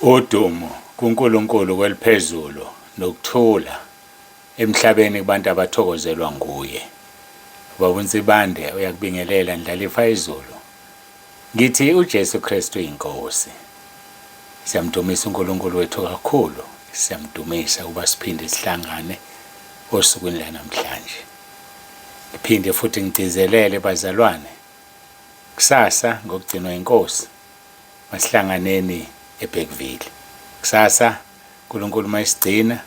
Udumo kuNkulunkulu kweliphezulu nokuthula emhlabeni kubantu abathokozelwa nguye. Baba uNsibande uyakubingelela ndlalifa izulu. Ngithi uJesu Kristu yiNkosi. Siyamdumisa uNkulunkulu wethu kakhulu. Siyamdumisa uba siphinde sihlangane osukwini lanamhlanje. Ngiphinde futhi ngigcizelele bazalwane. Kusasa ngokugcinwa yiNkosi. Masihlanganeni eBergville. Kusasa uNkulunkulu mayisigcina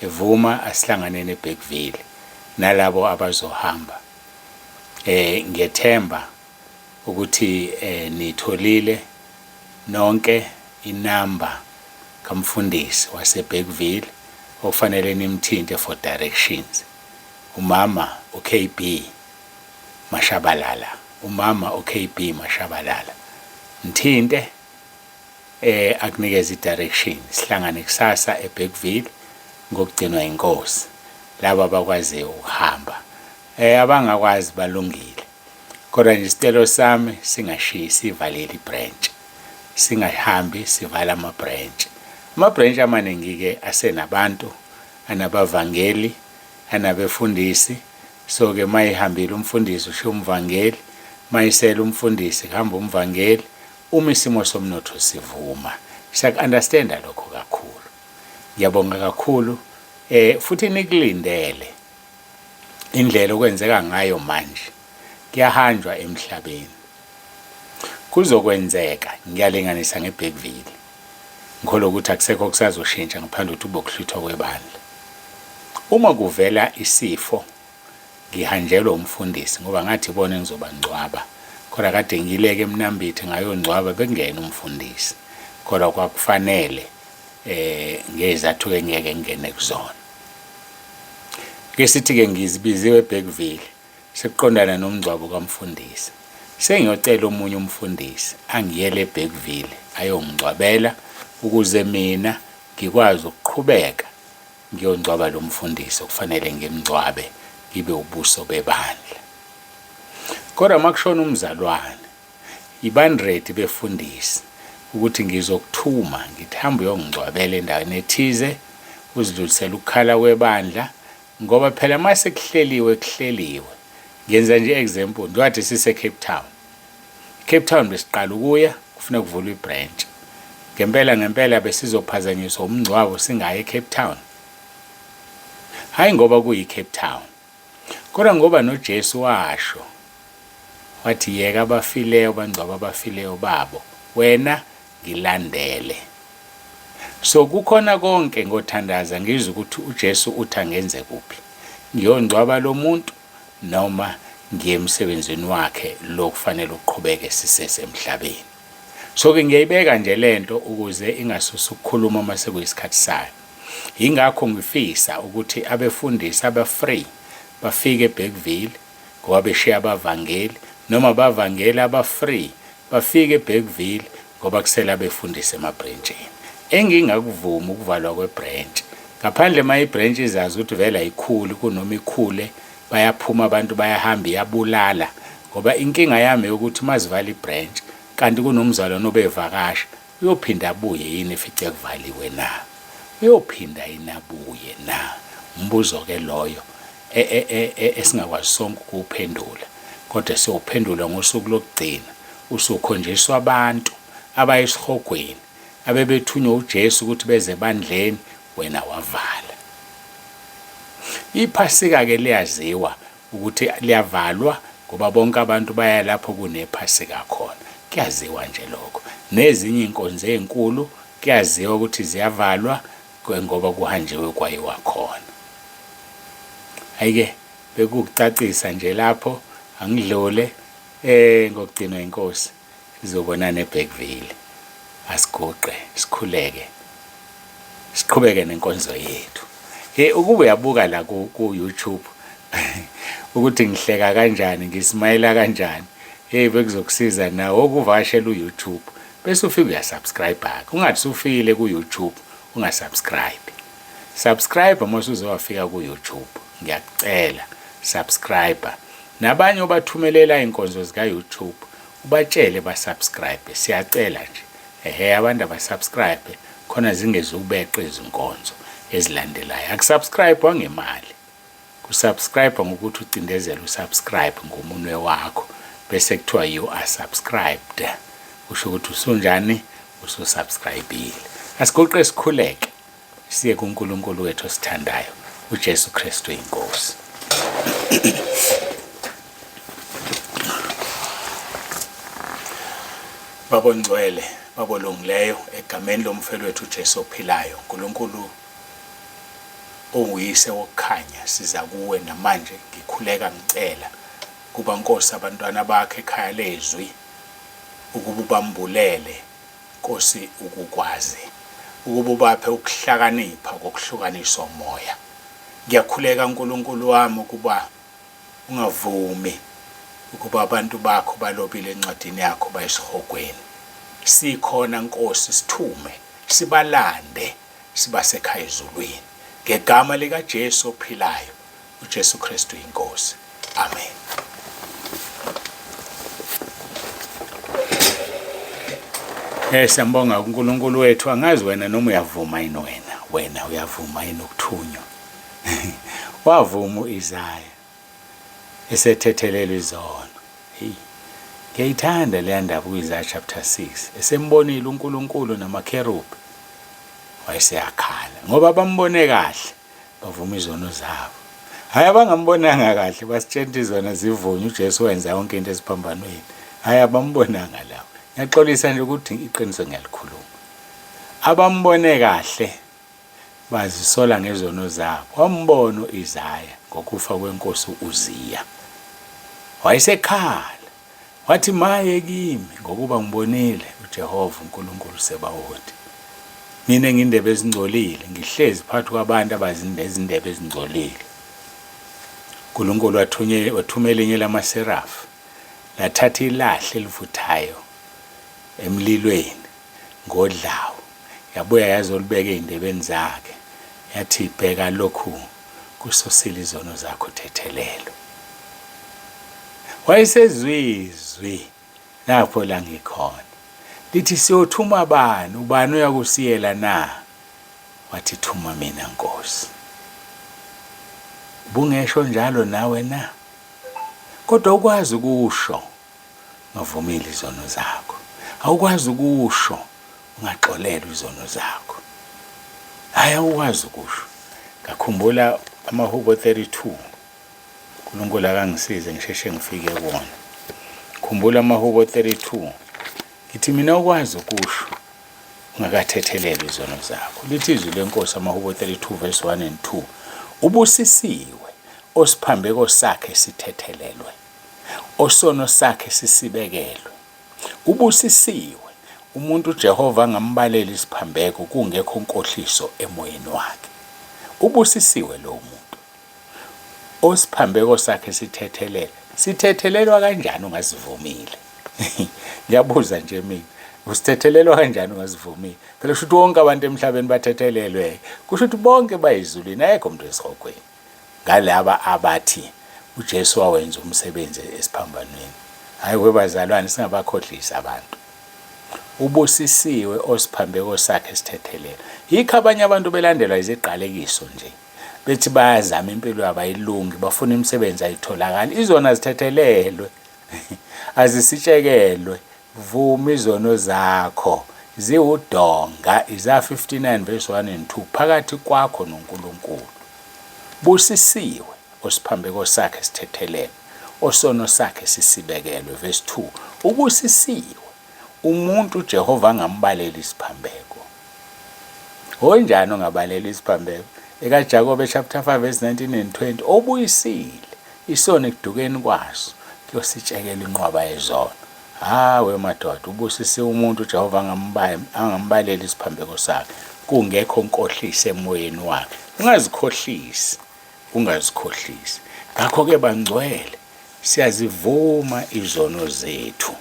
evuma asihlanganeni eBergville nalabo abazohamba. Ngiyethemba ukuthi nitholile nonke inamba kamfundisi waseBergville okufanele nimthinte for directions. Umama uKB Mashabalala. Umama uKB Mashabalala. Mthinte akunikeza idirection. Sihlangane kusasa eBergville ngokugcinwa yiNkosi. Laba abakwazi ukuhamba. Abangakwazi balungile. Kodwa nje isicelo sami singashiyi sivalele ibranch. Singahambi sivala amabranch. Amabranch amaningi ke asenabantu, anabavangeli, anabefundisi. So ke mayihambile umfundisi usho umvangeli, mayisela umfundisi kuhamba umvangeli. Uma isimo somnotho sivuma, siyaku-understanda lokho kakhulu. Ngiyabonga kakhulu futhi nikulindele indlela okwenzeka ngayo manje. Kuyahanjwa emhlabeni. Kuzokwenzeka ngiyalinganisa ngeBergville. Ngikholwa ukuthi akusekho kusazoshintsha ngaphandle ukuthi ubokuhluthwa kwebandla. Uma kuvela isifo ngihanjelwa umfundisi ngoba ngathi ibona engizoba ngcwaba. Kodwa kade ngileke emnambithi ngayongcwaba bekungena umfundisi. Kodwa kwakufanele ngezathu ke ngeke ngene kuzona. Ke sithi ke ngizibiziwe eBergville sekuqondana nomngcwabo kamfundisi. Sengiyocela omunye umfundisi angiyele eBergville ayongcwabela ukuze mina ngikwazi ukuqhubeka ngiyongcwaba lo mfundisi okufanele ngimngcwabe ngibe ubuso bebandla. Kodwa makushona umzalwane ibandredi befundisi ukuthi ngizokuthuma ngithamba uyongcwabela endaweni ethize uzidlulisela ukukhala kwebandla ngoba phela mase kuhleliwe ngenza nje example ngiwathi sise Cape Town. Cape Town besiqala ukuya kufuna kuvulwe ibranch. Ngempela besizophazanyiswa umngcwabo singaye eCape Town. Hayi ngoba kuyi Cape Town. Kodwa ngoba noJesu washo wathi yeka abafileyo bangcwaba abafileyo babo wena ngilandele. So kukhona konke ngothandaza ngizwe ukuthi uJesu uthi angenze kuphi. Ngiyongcwaba lo muntu noma ngiye emsebenzini wakhe lokufanele uqhubeke sisesemhlabeni. So ke ngiyayibeka nje lento ukuze ingasusa ukukhuluma mase kuyisikhathi sayo. Ingakho ngifisa ukuthi abefundisi aba-free bafike eBergville ngoba beshiya abavangeli noma bavangeli aba-free bafike eBergville ngoba kusela befundisa emabranchini. Engingakuvuma ukuvalwa kwebranch ngaphandle mayibranch izazi ukuthi vela ikhulu kunoma ikhule bayaphuma abantu bayahamba yabulala ngoba inkinga yami ukuthi mazivala ibranch kanti kunomzalwane obevakasha uyophinda abuye yini ifice kuvaliwe na uyophinda inabuye na umbuzo ke loyo esingakwazi sonke ukuphendula kodwa siyophendula ngosuku lokugcina usukhonjiswa abantu abayisihogweni abebethunywa uJesu ukuthi beze ebandleni wena wavala. Iphasika ke liyaziwa ukuthi liyavalwa ngoba bonke abantu baya lapho kunephasika khona. Kuyaziwa nje lokho. Nezinye inkonzo ezinkulu kuyaziwa ukuthi ziyavalwa ngoba kuhanjiwe kwayiwa khona. Ayike bekucacisa nje lapho angidlule ngokugcinwa yiNkosi sizobonana eBergville. Asiguqe sikhuleke siqhubeke nenkonzo yethu. Ukube uyabuka la ku YouTube ukuthi ngihleka kanjani ngismayela kanjani bekuzokusiza nawe ukuvashela uYouTube bese ufike uyasubscribe. Ungathi ufikile kuYouTube ungasubscribe. Subscribe mase uzowafika kuYouTube. Ngiyakucela subscribe. Nabanye obathumelela inkonzo zika YouTube ubatshele ba subscribe. Siyacela nje abantu abasubscribe khona zingezubeqa izinkonzo ezilandelayo. Akusubscribe wangemali. Kusubscribe ngokuthi ucindezele usubscribe ngomunwe wakho bese kuthiwa you are subscribed. Kusho ukuthi usunjani, ususubscribile. Asiguqe sikhuleke siye kuNkulunkulu wethu osithandayo, uJesu Kristu iNkosi. Baba ngcwele, Baba olungileyo, egameni lomfelo wethu uJesu ophilayo, uNkulunkulu onguyise wokukhanya, siza kuwe namanje ngikhuleka ngicela kuba Nkosi abantwana bakhe ekhaya lezwi ukuba ubambulele Nkosi ukukwazi, ukuba ubaphe ukuhlakanipha kokuhlukaniswa umoya. Ngiyakhuleka uNkulunkulu wami ukuba ungavumi ukuba abantu bakho balobile encwadini yakho bayisihogweni. Sikhona Nkosi, sithume sibalande sibasekhaya ezulwini ngegama lika Jesu ophilayo, uJesu Kristu iNkosi. Amen. Siyambonga uNkulunkulu wethu. Angazi wena noma uyavuma yini, wena uyavuma yini ukuthunywa? Wavuma uIsaya esethethelelwa izono. Ngiyayithanda le ndaba uIsaya chapter 6. Esembonile uNkulunkulu namakherubhi wayeseyakhala ngoba bambone kahle, bavuma izono zabo. Hayi abangambonanga kahle basitshenta izona zivunywa, uJesu wenza yonke into esiphambanweni. Hayi abambonanga lawo. Ngiyaxolisa nje ukuthi iqiniso ngiyalikhuluma. Abambone kahle bazisola ngezono zabo. Wambona uIsaya ngokufa kweNkosi uZiya. Wayesekhala wathi maye kimi ngokuba ngibonile uJehova uNkulunkulu Sebawothi. Mina ngindebe ezingcolile, ngihlezi phakathi kwabantu abazindebe ezingcolile. uNkulunkulu wathumela inye lamaserafu lathatha ilahle elivuthayo emlilweni ngodlawo, yabuya yazolibeka ezindebeni zakhe, yathi ibheka lokhu kusosile izono zakho thethelelo. Wayesezwizwi lapho la ngikhona, lithi siyothuma bani, ubani uyakusiyela na? Wathi thuma mina Nkosi. Bungesho njalo nawe na? Kodwa ukwazi ukusho ngavumile izono zakho. Awukwazi ukusho ungaxolelwa izono zakho. Hayi awukwazi ukusho. Ngakhumbula amahubo 32. uNkulunkulu akangisize ngisheshe ngifike kuwona. Khumbula amahubo 32. Ngithi mina ukwazi ukusho ungakathethelelwa izono zakho. Lithi izwi leNkosi amahubo 32 verse 1 and 2. Ubusisiwe osiphambeko sakhe sithethelelwe, osono sakhe sisibekelwe. Ubusisiwe umuntu uJehova angambalela isiphambeko kungekho inkohliso emoyeni wakhe. Ubusisiwe lo muntu osiphambeko sakhe sithethelelwe. Sithethelelwa kanjani ungazivumile? Ngiyabuza nje mina, usithethelelwa kanjani ungazivumile? Phela kusho ukuthi wonke abantu emhlabeni bathethelelwe. Kusho ukuthi bonke bayizulwini, ayekho umuntu esihogweni. Ngalaba abathi uJesu wawenza umsebenzi esiphambanweni. Hayi webazalwane, singabakhohlisa abantu. Ubusisiwe osiphambeko sakhe sithethelelwe. Yikho abanye abantu belandelwa iziqalekiso nje, bethi bayazama impilo yabo ayilungi, bafuna imisebenzi ayitholakala. Izona zithethelelwe, azisitshekelwe. Vuma izono zakho, ziwudonga. Isaiah 59 verse 1 and 2. Phakathi kwakho noNkulunkulu. Busisiwe osiphambeko sakhe sithethelelwe, osono sakhe sisibekelwe. Verse 2. Ubusisiwe umuntu uJehova angambalela isiphambeko. Onjani ongabalela isiphambeko? EkaJakobe chapter 5 verse 19 and 20. Obuyisile isono ekudukeni kwaso kuyositshekela inqwaba yezono. Hawe madoda, ubusisiwe umuntu uJehova angambalela isiphambeko sakhe kungekho inkohliso emoyeni wakhe. Ungazikhohlisi, ungazikhohlisi. Ngakho-ke bangcwele, siyazivuma izono zethu.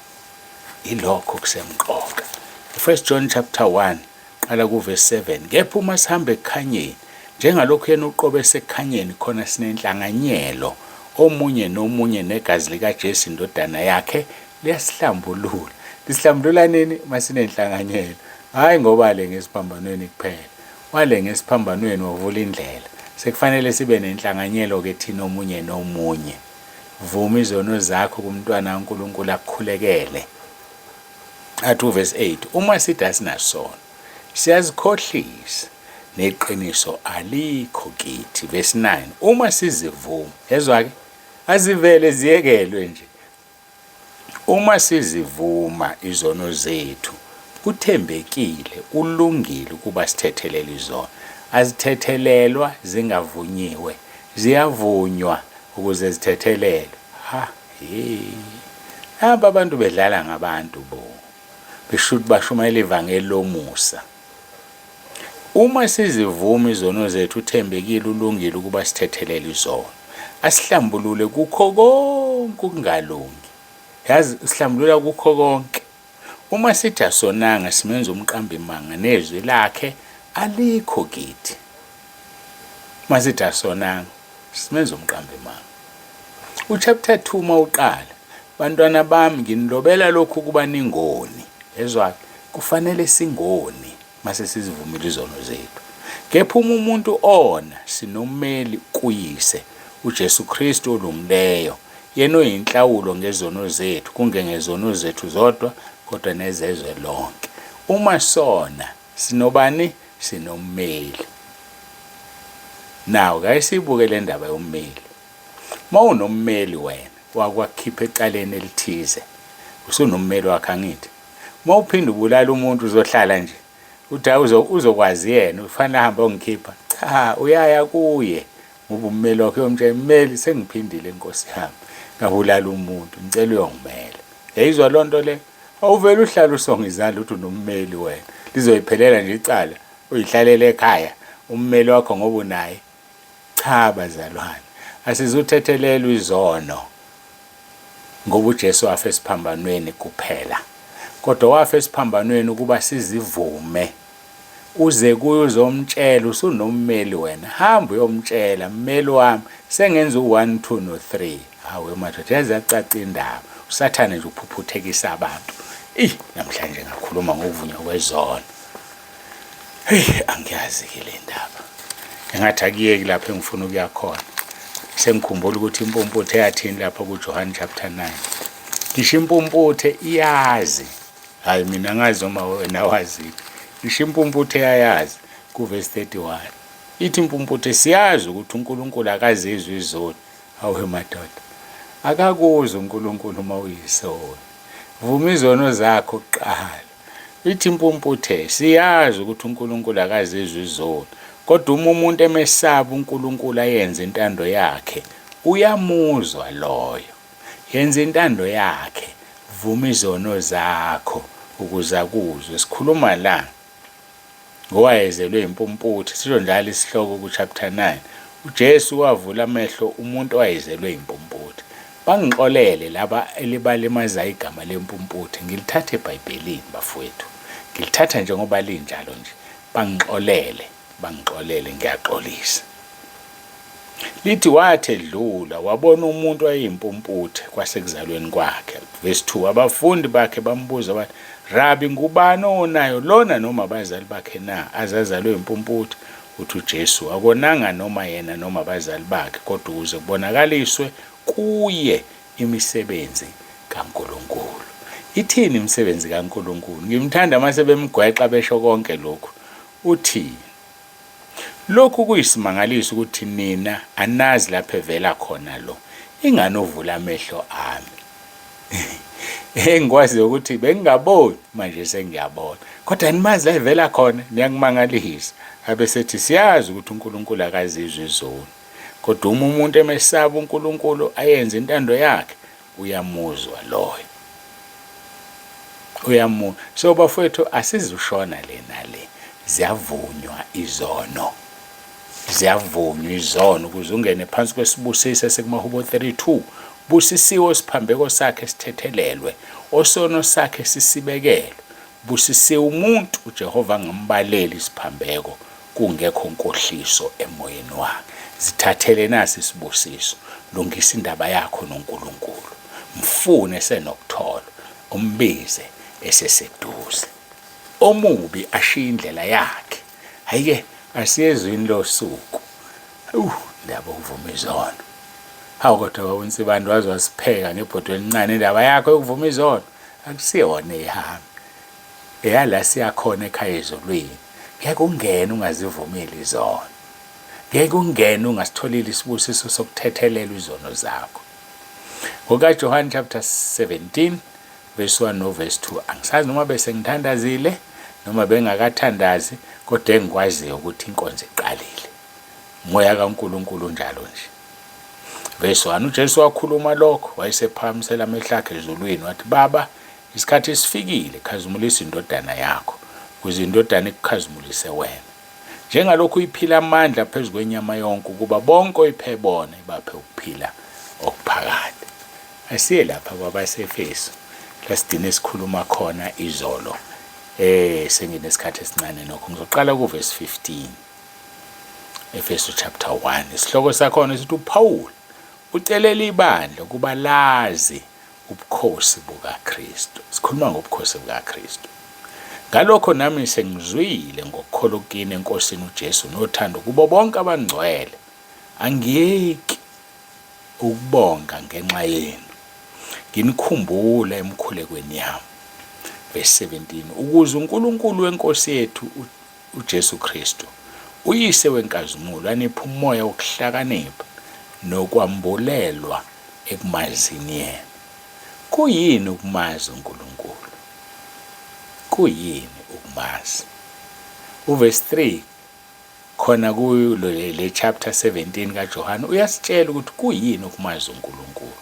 Ilokho kusemqoka. 1 John chapter 1 qala ku verse 7. Kepha uma sihambe ekukhanyeni njengalokhu yena uqobe esekukhanyeni, khona sinenhlanganyelo omunye nomunye negazi likaJesu indodana yakhe liyasihlambulula. lisihlambulula nini masinenhlanganyelo, hayi ngoba le ngesiphambanweni kuphela. Wale ngesiphambanweni wavula indlela. Sekufanele sibe nenhlanganyelo ke thina omunye nomunye. Vuma izono zakho kumntwana kaNkulunkulu akukhulekele. Athi verse 8, uma sithi asinasono siyazikhohlisa neqiniso alikho kithi. Verse 9, uma sizivuma, yezwa ke, azivele ziyekelwe nje. Uma sizivuma izono zethu, uthembekile, ulungile ukuba sithethelele izono. Azithethelelwa zingavunyiwe, ziyavunywa ukuze zithethelelwe. Hamba abantu bedlala ngabantu bo, bashumayela ivangeli lomusa. Uma sizivuma izono zethu, uthembekile, ulungile ukuba sithethelele izono. Asihlambulule kukho konke ukungalungi. Yazi sihlambulula kukho konke. Uma sithi asonanga simenza umqambi manga nezwi lakhe alikho kithi. Uma sithi asonanga simenza umqambi manga. Uchapter 2 mawuqala, bantwana bami nginilobela lokhu kuba ningoni. Yezwa, kufanele singoni mase sizivumile izono zethu. Kepha umuntu ona sinomeli kuyise, uJesu Kristu olungileyo, yena oyinhlawulo ngezono zethu, kungengezono zethu zodwa kodwa nezezwe lonke. Uma sona sinobani? Sinomeli. Naw kayisibuke le ndaba yommeli. Mawunommeli wena wakwakhipha ecaleni elithize, usunommeli wakhe angithi. Mawuphinda ubulala umuntu uzohlala nje, uthi uzokwazi yena ufanele ahambe ongikhipha. Cha, uyaya kuye ngoba ummeli wakhe yomtshela, mmeli sengiphindile Nkosi yami, ngabulala umuntu, ngicela uyongimela. Yayizwa loo nto le? Awuvele uhlala usonga izandla uthi unommeli wena, lizoyiphelela nje icala uyihlalele ekhaya ummeli wakho ngoba unaye. Cha bazalwane, asizuthethelelwa izono ngoba uJesu wafa esiphambanweni kuphela, kodwa wafa esiphambanweni ukuba sizivume. Uze kuye uzomtshela, usunommeli wena, hamba uyomtshela, mmeli wami sengenza u1 2 no 3. Hawe madoda, yazi yacaca indaba. Usathane nje uphuphuthekisa abantu. Namhlanje ngakhuluma ngokuvunywa kwezono. Angiyazi ke le ndaba. Engathi akuyeki lapho engifuna ukuya khona. Sengikhumbula ukuthi impumputhe yathini lapha kuJohn chapter 9. Ngisho impumputhe iyazi. Hayi mina ngazi uma wena wazi. Ngisho impumputhe yayazi kuverse 31. Ithi impumputhe siyazi ukuthi uNkulunkulu akazizwi izono. Hawe madoda, akakuzi uNkulunkulu uma uyisona. Vuma izono zakho kuqala. Ithi impumputhe siyazi ukuthi uNkulunkulu akazizwi izono, kodwa uma umuntu emesaba uNkulunkulu ayenze intando yakhe, uyamuzwa loyo. Yenza intando yakhe, vuma izono zakho ukuze akuzwe. Sikhuluma la ngowayezelwe impumputhe, sisho njalo isihloko kuchapter 9. uJesu wavula amehlo umuntu owayezelwe impumputhe. Bangixolele laba elibalimaza igama lempumputhe, ngilithathe eBhayibhelini bafowethu, ngilithatha njengoba linjalo nje. Bangixolele, ngiyaxolisa. Lithi wathi edlula wabona umuntu oyimpumputhe kwasekuzalweni kwakhe. Verse 2, abafundi bakhe bambuza bathi, Rabi, ngubani onayo lona noma abazali bakhe na azazalwe impumputhe? Uthi uJesu, akonanga noma yena noma abazali bakhe, kodwa ukuze kubonakaliswe kuye imisebenzi kaNkulunkulu. Ithini imisebenzi kaNkulunkulu? Ngimthanda mase bemgweqa besho konke lokhu. Uthi lokhu kuyisimangaliso ukuthi nina anazi lapho evela khona lo. Ingani uvula amehlo ami? Engikwazi ukuthi bengingaboni, manje sengiyabona. Kodwa animazi la evela khona, niyangimangalisa. Abesethi siyazi ukuthi uNkulunkulu akazizwi izono, kodwa uma umuntu emesaba uNkulunkulu ayenze intando yakhe, uyamuzwa loyo. So bafowethu, asizushona lena le. Ziyavunywa izono. Ziyavunywa izono ukuze ungene phansi kwesibusiso sekumahubo 32. Busisiwe isiphambeko sakhe sithethelelwe, osono sakhe sisibekelwe. Busisiwe umuntu uJehova ngambaleli isiphambeko, kungekho nkohliso emoyeni wakhe. Zithathele nasi isibusiso, lungisa indaba yakho noNkulunkulu. Mfune senokuthola, umbize, eseseduze. Omubi ashiya indlela yakhe. Hayike asiyezwini losuku. Ndaba ukuvuma izono. Hawu kodwa uNsibanda wazwasipheka ngebhodwe elincane indaba yakho yokuvuma izono. Akusiyona ehambi. Eyala siyakhona ekhaya ezolweni. Ngeke ungene ungazivumeli izono. Ngeke ungene ungasitholile isibusiso sokuthethelela izono zakho. NgokaJohn chapter 17 verse 1 no verse 2. Angisazi noma bese ngithandazile noma bengakathandazi, kodwa engikwaziyo ukuthi inkonzo iqalile. Moya kaNkulunkulu njalo nje. Verse 1, uJesu wakhuluma lokho, wayesephakamisela amehlo akhe ezulwini wathi, Baba, isikhathi sifikile, khazimulisa indodana yakho, ukuze indodana ikukhazimulise wena. Njengalokhu iphila amandla phezu kwenyama yonke, ukuba bonke oyiphebona ibaphe ukuphila okuphakade. Asiye lapha kwabaseFeso, lasidine sikhuluma khona izolo. Senginesikhathi esincane nokho. Ngizoqala kuverse 15. Efeso chapter 1. Isihloko sakhona sithi uPaul ucelela ibandla ukuba lazi ubukhosi bukaKristu. Sikhuluma ngobukhosi bukaKristu. Ngalokho nami sengizwile ngokukholwa kini eNkosini uJesu nothando kubo bonke abangcwele. Angiyeki ukubonga ngenxa yenu. Nginikhumbula emkhulekweni yami. Verse 17. Ukuze uNkulunkulu weNkosi yethu uJesu Kristu, uyise wenkazimulo, aniphe umoya wokuhlakanipha nokwambulelwa ekumazini yena. Kuyini ukumazi uNkulunkulu? Kuyini ukumazi? Uverse 3 khona kuyo le chapter 17 kaJohn uyasitshela ukuthi kuyini ukumazi uNkulunkulu.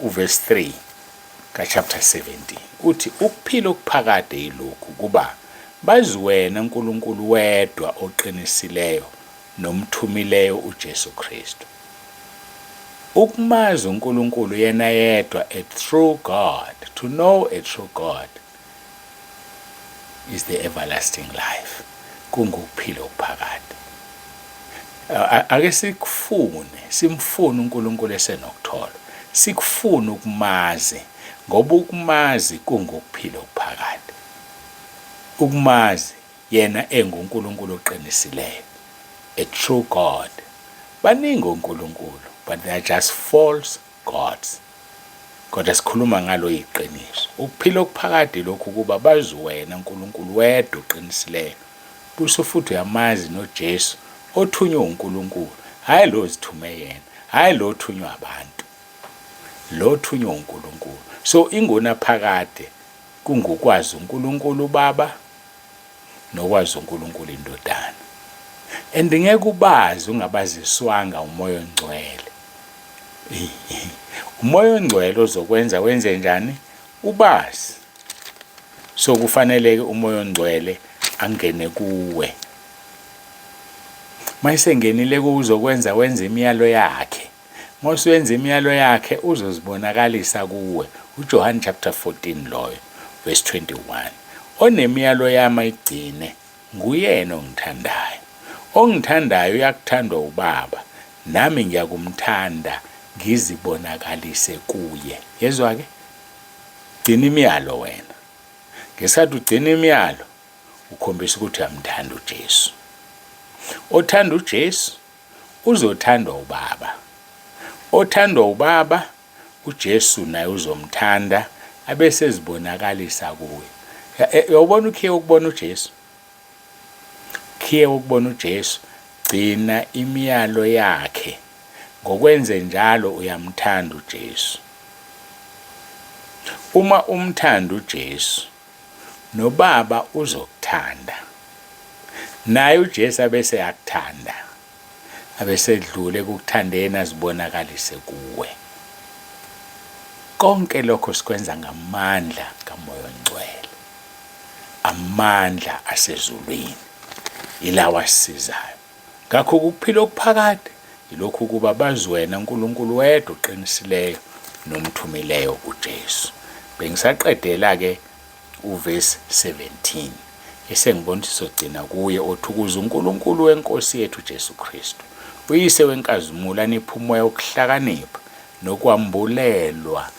Uverse 3 ka-chapter 17 uthi ukuphila okuphakade yilokhu, kuba bazi wena uNkulunkulu wedwa oqinisileyo nomthumileyo uJesu Kristu. Ukumazi uNkulunkulu yena yedwa, a true God, to know a true God is the everlasting life. Kungukuphila okuphakade. Ake simfune uNkulunkulu esenokuthola. Sikufuna ukumazi, ngoba ukumazi kungukuphila okuphakade. Ukumazi yena enguNkulunkulu oqinisileyo, a true God. Baningi uNkulunkulu, but they are just false gods. Kodwa sikhuluma ngalo iqiniso. Ukuphila okuphakade lokhu kuba bazi wena uNkulunkulu wedwa oqinisileyo. Buso futhi uyamazi noJesu othunywe uNkulunkulu, hayi lo zithume yena, hayi lo thunywa abantu, lo thunywe uNkulunkulu. So ingona phakade kungukwazi uNkulunkulu Baba nokwazi uNkulunkulu indodana. And ngeke ubazi ungabaziswanga umoya ongcwele. Umoya ongcwele uzokwenza wenze njani? Ubazi. So kufanele umoya ongcwele angene kuwe. Mayisengenile uzokwenza wenza imiyalo yakhe. Mawusenza imiyalo yakhe uzozibonakalisa kuwe. UJohn chapter 14 loyo verse 21. Onemiyalo yami ayigcine nguyena ongithandayo. Ongithandayo uyakuthandwa uBaba, nami ngiyakumthanda ngizibonakalise kuye. Yezwa ke? Gcina imiyalo wena. Ngesikhathi ugcina imiyalo ukhombisa ukuthi uyamthanda uJesu. Othanda uJesu uzothandwa uBaba. Othandwa uBaba uJesu naye uzomthanda abese ezibonakalisa kuwe. Uyabona ukhiye ukubona uJesu? Khiye ukubona uJesu, gcina imiyalo yakhe. Ngokwenze njalo uyamthanda uJesu. Uma umthanda uJesu, noBaba uzokuthanda. Naye uJesu abese yakuthanda. Abese edlule ukukuthandeni azibonakalise kuwe. Konke lokho sikwenza ngamandla kaMoya oNgcwele. Amandla asezulwini ilawa asisizayo. Ngakho ukuphila okuphakade yilokhu kuba bazi wena uNkulunkulu wedwa oqinisileyo nomthumileyo uJesu. Bengisaqedela ke uverse 17. Esengibona sizogcina kuye othukuza uNkulunkulu weNkosi yethu uJesu Kristu, uyise wenkazimulo, aniphe umoya wokuhlakanipha nokwambulelwa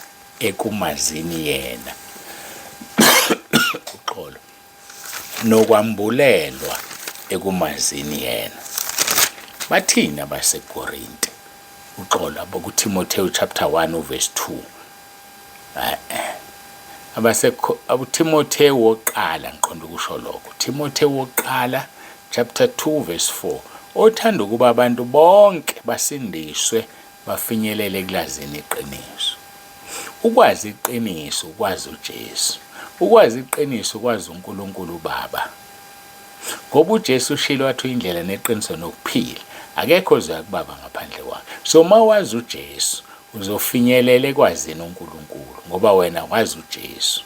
ekumazini yena. Uxolo. Nokwambulelwa ekumazini yena. Bathina baseKorinte. Uxolo abokuTimotheo chapter 1 verse 2. AbuTimotheo wokuqala ngiqonda ukusho lokho. Timotheo wokuqala chapter 2 verse 4. Othanda ukuba abantu bonke basindiswe bafinyelele ekulazini iqiniso. Ukwazi iqiniso, ukwazi uJesu. Ukwazi iqiniso, ukwazi uNkulunkulu uBaba. Ngoba uJesu ushilo wathi indlela neqiniso nokuphila. Akekho ozoya kuBaba ngaphandle kwakhe. So mawazi uJesu uzofinyelela ekwazini uNkulunkulu ngoba wena wazi uJesu.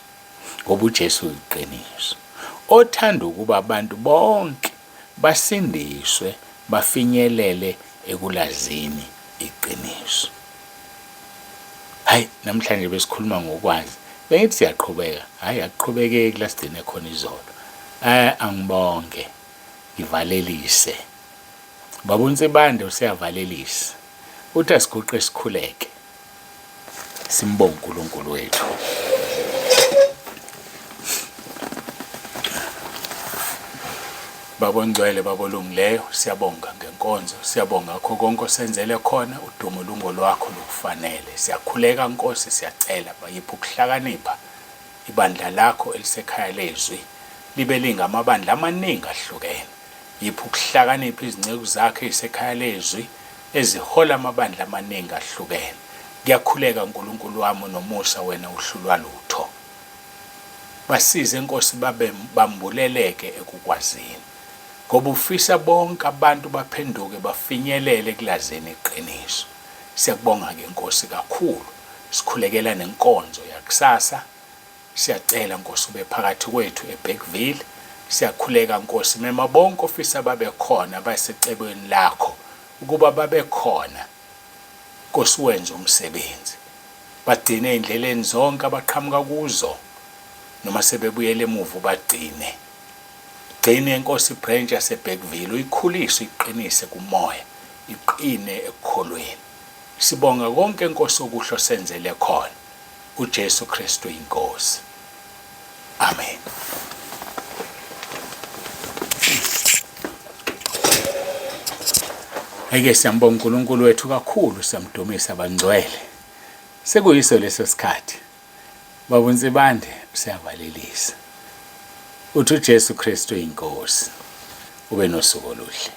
Ngoba uJesu uyiqiniso. Othanda ukuba abantu bonke basindiswe bafinyelele ekulazini iqiniso. Hayi, namhlanje besikhuluma ngokwazi. Bengithi siyaqhubeka. Hayi, akuqhubekeki la sidine khona izolo. Angibonge. Ngivalelise. Baba uNsibande usiyavalelisa. Uthi asiguqe sikhuleke. Simbonge uNkulunkulu wethu. Baba ongcwele, baba olungileyo, siyabonga ngenkonzo, siyabonga ngakho konke osenzele khona, udumo lungo lwakho lokufanele. Siyakhuleka Nkosi, siyacela bayipha ukuhlakanipha ibandla lakho elisekhaya lezwi libe lingamabandla amaningi ahlukene. Yipha ukuhlakanipha izinceku zakhe ezisekhaya lezwi ezihola amabandla amaningi ahlukene. Ngiyakhuleka uNkulunkulu wami nomusa wena uhlulwa lutho. Basize Nkosi babe bambuleleke ekukwazini. Ngoba ufisa bonke abantu baphenduke bafinyelele ekulazini iqiniso. Siyakubonga ke Nkosi kakhulu. Sikhulekela nenkonzo yakusasa. Siyacela Nkosi ube phakathi kwethu eBergville. Siyakhuleka Nkosi mema bonke ofisa babe khona basecebweni lakho ukuba babe khona. Nkosi wenze umsebenzi. Bagcine indleleni zonke abaqhamuka kuzo. Noma sebebuyele emuva bagcine. Gcine Nkosi branch yaseBergville uyikhulise iqinise kumoya, iqine ekukholweni. Sibonga konke Nkosi okuhlo senzele khona. UJesu Kristu iNkosi. Amen. Ake siyambonga uNkulunkulu wethu kakhulu, siyamdumisa abangcwele. Sekuyiso leso sikhathi. Baba uNsibande siyavalelisa. Uthi uJesu Kristu iNkosi. Ube nosuku oluhle.